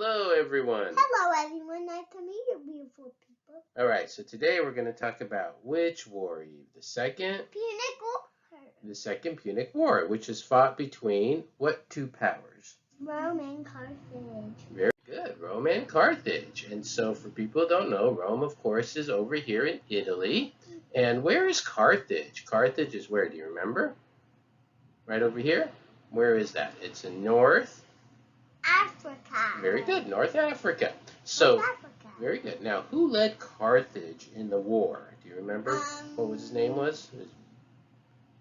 Hello, everyone. Hello, everyone. Nice to meet you, beautiful people. All right, so today we're going to talk about which war, Eve? The second Punic War, which is fought between what two powers? Rome and Carthage. Very good, Rome and Carthage. And so for people who don't know, Rome, of course, is over here in Italy. And where is Carthage? Carthage is where? Do you remember? Right over here? Where is that? It's in North Africa. Very good, North Africa. So, North Africa. Very good. Now, who led Carthage in the war? Do you remember what his name was?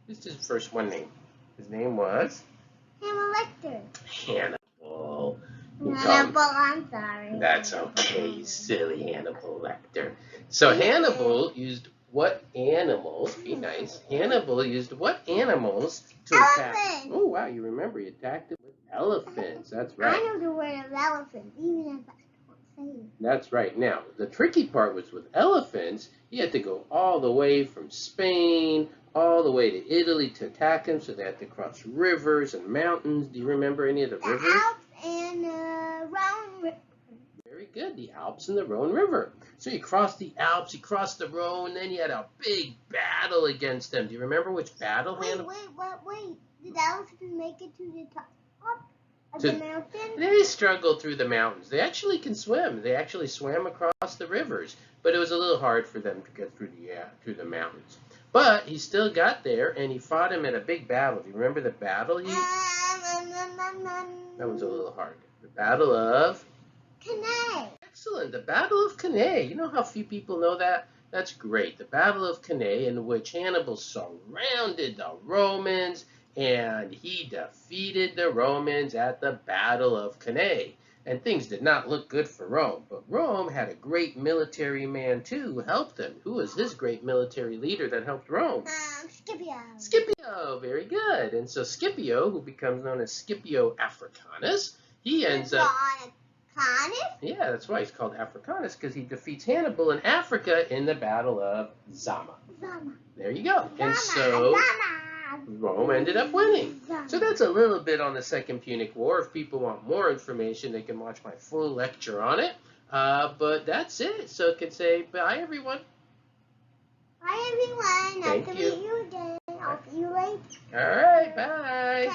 This is his first one name. His name was? Hannibal. Hannibal. Hannibal, I'm sorry. That's okay, you silly Hannibal Lecter. So Hannibal used what animals? Be nice. Hannibal used what animals to attack? Elephants. Oh, wow, you remember he attacked it with elephants. That's right. I know the word of elephant, even if I don't say it. That's right. Now, the tricky part was with elephants, he had to go all the way from Spain, all the way to Italy to attack him, so they had to cross rivers and mountains. Do you remember any of the rivers? The Alps and the Rhone River. Very good, the Alps and the Rhone River. So you crossed the Alps, you crossed the Rhone, then you had a big battle against them. Do you remember which battle? Wait. Did the elephants make it to the top of the mountain? They struggled through the mountains. They actually can swim. They actually swam across the rivers, but it was a little hard for them to get through the mountains. But he still got there, and he fought him at a big battle. Do you remember the battle? That was a little hard. The Battle of Cannae. Excellent. The Battle of Cannae. You know how few people know that? That's great. The Battle of Cannae, in which Hannibal surrounded the Romans, and he defeated the Romans at the Battle of Cannae. And things did not look good for Rome. But Rome had a great military man, too, who helped them. Who was his great military leader that helped Rome? Scipio. Scipio. Very good. And so Scipio, who becomes known as Scipio Africanus, he ends up... Yeah, that's why he's called Africanus, because he defeats Hannibal in Africa in the Battle of Zama. There you go. And so Rome ended up winning. So that's a little bit on the Second Punic War. If people want more information, they can watch my full lecture on it. But that's it. So I can say bye, everyone. Bye, everyone. Nice Thank to you. meet you again. I'll see you later. All right, bye.